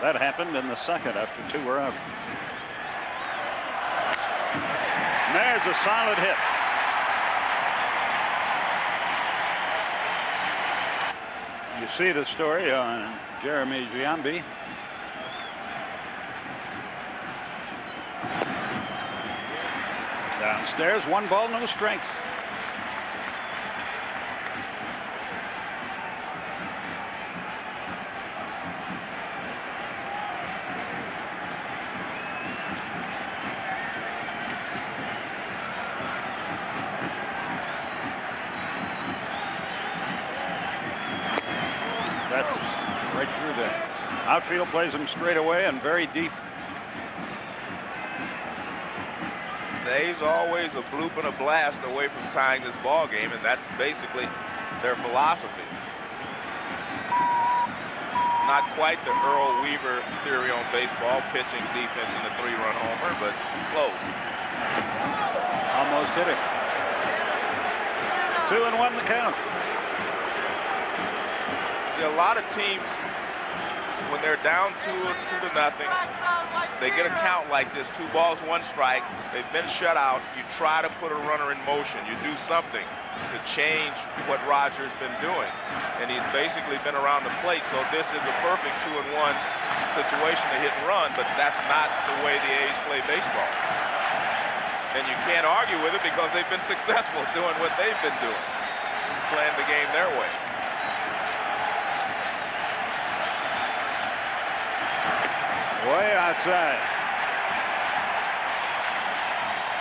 That happened in the second after 2 were out. And there's a solid hit. You see the story on Jeremy Giambi. Downstairs, 1 ball, no strikes. Outfield plays him straight away and very deep. The A's always a bloop and a blast away from tying this ball game, and that's basically their philosophy. Not quite the Earl Weaver theory on baseball, pitching, defense, and a 3-run homer, but close. Almost hit it. 2-1 the count. See, a lot of teams, when they're down 2-0, they get a count like this, 2 balls, 1 strike. They've been shut out. You try to put a runner in motion. You do something to change what Roger's been doing. And he's basically been around the plate, so this is a perfect 2-1 situation to hit and run, but that's not the way the A's play baseball. And you can't argue with it because they've been successful doing what they've been doing, playing the game their way. Way outside.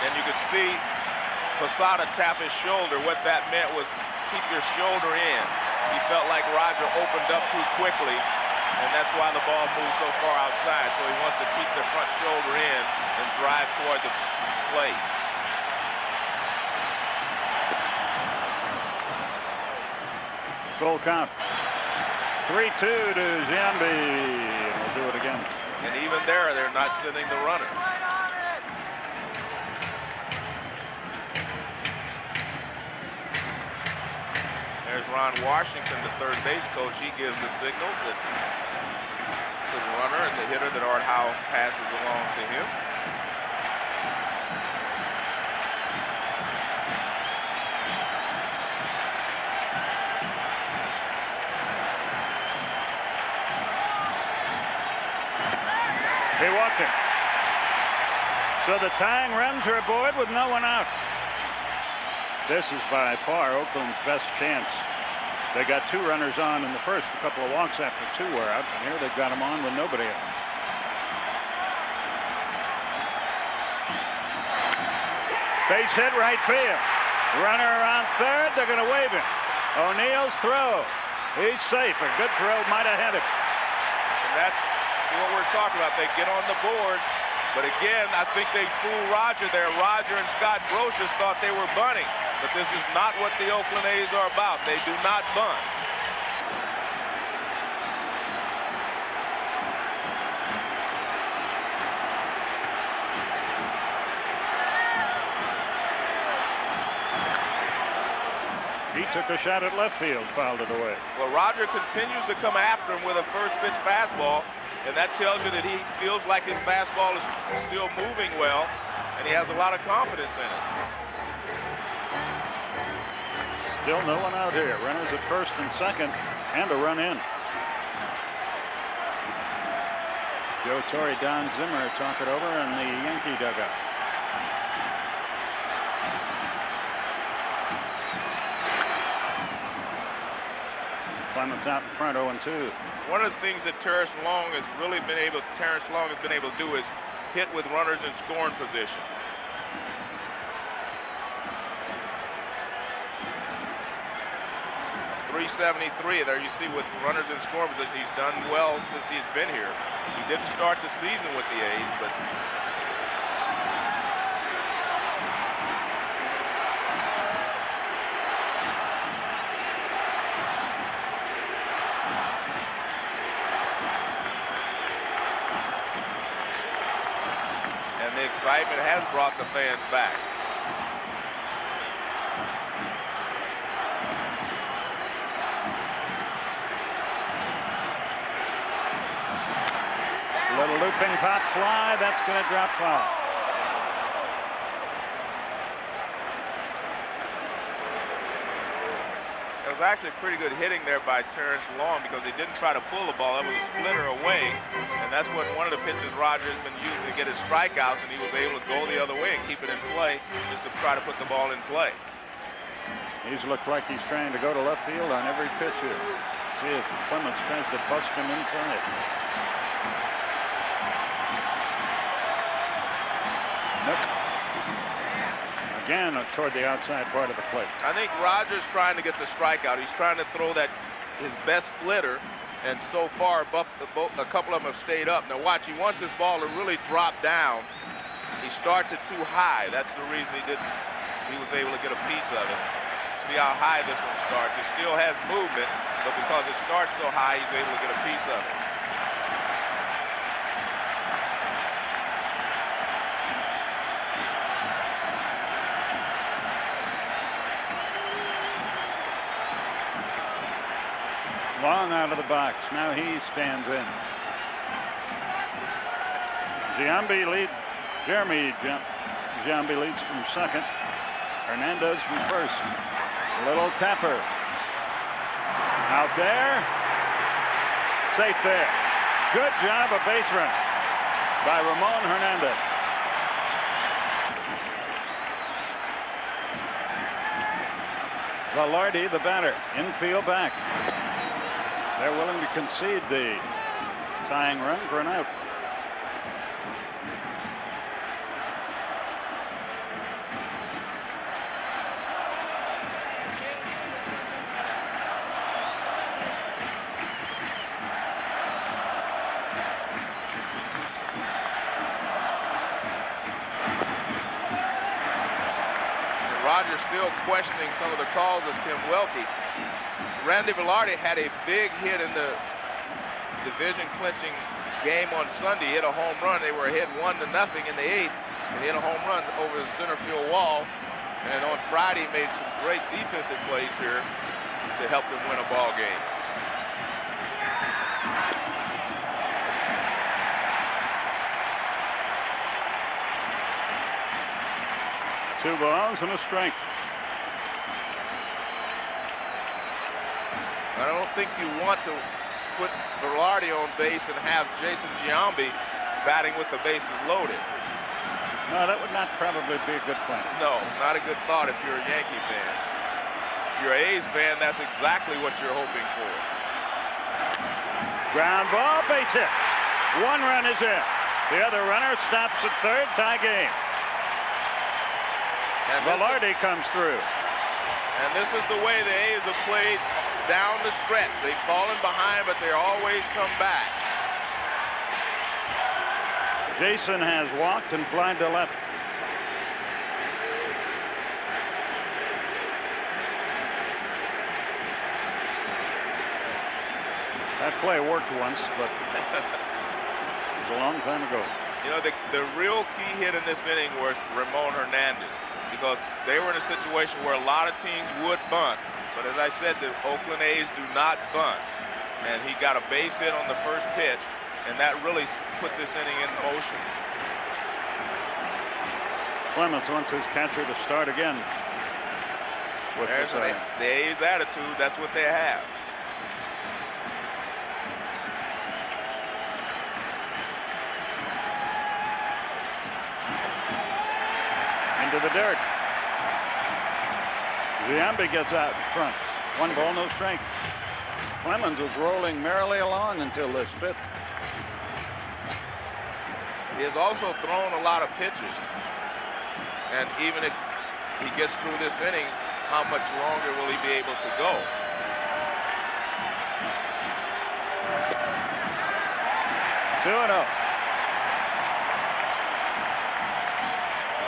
And you could see Posada tap his shoulder. What that meant was keep your shoulder in. He felt like Roger opened up too quickly, and that's why the ball moved so far outside. So he wants to keep the front shoulder in and drive toward the plate. Full count. 3-2 to Giambi. We'll do it again. And even there, they're not sending the runner. There's Ron Washington, the third base coach. He gives the signal that to the runner and the hitter that Art Howe passes along to him. He walked him. So the tying runs are aboard with no one out. This is by far Oakland's best chance. They got 2 runners on in the first, a couple of walks after 2 were out, and here they've got them on with nobody out. Base hit right field. Runner around third, they're going to wave him. O'Neill's throw. He's safe. A good throw might have had him. And that's what we're talking about. They get on the board, but again, I think they fooled Roger there. Roger and Scott Brocious thought they were bunting, but this is not what the Oakland A's are about. They do not bunt. He took a shot at left field, fouled it away. Well, Roger continues to come after him with a first pitch fastball, and that tells you that he feels like his fastball is still moving well, and he has a lot of confidence in it. Still no one out here. Runners at first and second, and a run in. Joe Torre, Don Zimmer talk it over in the Yankee dugout. Clemens out in front, 0-2. One of the things that Terrence Long has been able to do is hit with runners in scoring position. .373. There you see with runners in scoring position, he's done well since he's been here. He didn't start the season with the A's, but the excitement has brought the fans back. Little looping pop fly. That's going to drop foul. It was actually pretty good hitting there by Terrence Long because he didn't try to pull the ball. That was a splitter away, and that's what one of the pitches Roger has been using to get his strikeouts, and he was able to go the other way and keep it in play just to try to put the ball in play. He's looked like he's trying to go to left field on every pitch here. See if Clemens tries to bust him inside. Nope. Again, toward the outside part of the plate. I think Roger's trying to get the strikeout. He's trying to throw that his best splitter, and so far, a couple of them have stayed up. Now watch, he wants this ball to really drop down. He starts it too high. That's the reason he was able to get a piece of it. See how high this one starts. It still has movement, but because it starts so high, he's able to get a piece of it. Long out of the box. Now he stands in. Jeremy Giambi leads from second. Hernandez from first. Little tapper. Out there. Safe there. Good job, a base run by Ramon Hernandez. Velarde, the batter, infield back. They're willing to concede the tying run for an out. Roger's still questioning some of the calls of Tim Welke. Randy Velarde had a big hit in the division-clinching game on Sunday. He hit a home run. They were ahead 1-0 in the 8th, and he hit a home run over the center field wall. And on Friday, he made some great defensive plays here to help them win a ball game. Two balls and a strike. I don't think you want to put Velarde on base and have Jason Giambi batting with the bases loaded. No, that would not probably be a good plan. No, not a good thought if you're a Yankee fan. If you're an A's fan, that's exactly what you're hoping for. Ground ball, base hit. One run is in. The other runner stops at third, tie game. And Velarde comes through. And this is the way the A's have played down the stretch. They've fallen behind, but they always come back. Jason has walked and flied to left. That play worked once, but it was a long time ago. You know, the real key hit in this inning was Ramon Hernandez, because they were in a situation where a lot of teams would bunt. But as I said, the Oakland A's do not bunt. And he got a base hit on the first pitch, and that really put this inning in motion. Clemens wants his catcher to start again. There's the A's attitude. That's what they have. Into the dirt. Giambi gets out in front. One ball, no strikes. Clemens was rolling merrily along until this fifth. He has also thrown a lot of pitches. And even if he gets through this inning, how much longer will he be able to go? Two and oh.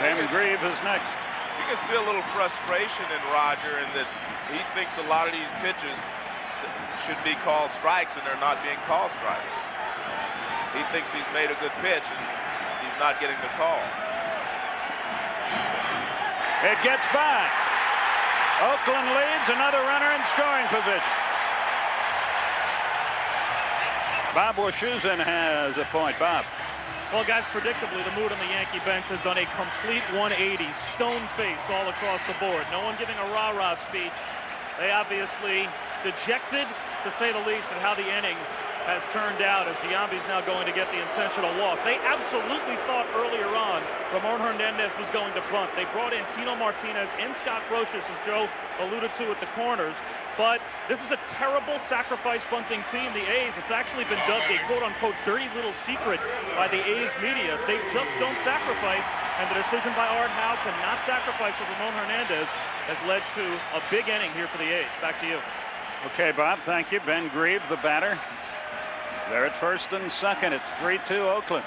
Damon Grieve is next. You can see a little frustration in Roger in that he thinks a lot of these pitches should be called strikes, and they're not being called strikes. He thinks he's made a good pitch, and he's not getting the call. It gets by. Oakland leads, another runner in scoring position. Bob Wischusen has a point. Bob. Well, guys, predictably, the mood on the Yankee bench has done a complete 180, stone-faced all across the board. No one giving a rah-rah speech. They obviously dejected, to say the least, at how the inning has turned out as Giambi's now going to get the intentional walk. They absolutely thought earlier on Ramon Hernandez was going to bunt. They brought in Tino Martinez and Scott Brocious, as Joe alluded to, at the corners. But this is a terrible sacrifice bunting team, the A's. It's actually been dubbed a quote-unquote dirty little secret by the A's media. They just don't sacrifice, and the decision by Art Howe to not sacrifice for Ramon Hernandez has led to a big inning here for the A's. Back to you. Okay, Bob, thank you. Ben Grieve, the batter. They're at first and second. It's 3-2 Oakland.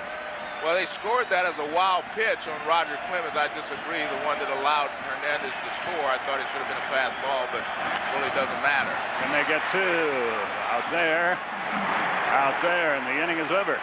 Well, they scored that as a wild pitch on Roger Clemens. I disagree. The one that allowed Hernandez to score, I thought it should have been a fast ball, but it really doesn't matter. And they get two out there, and the inning is over.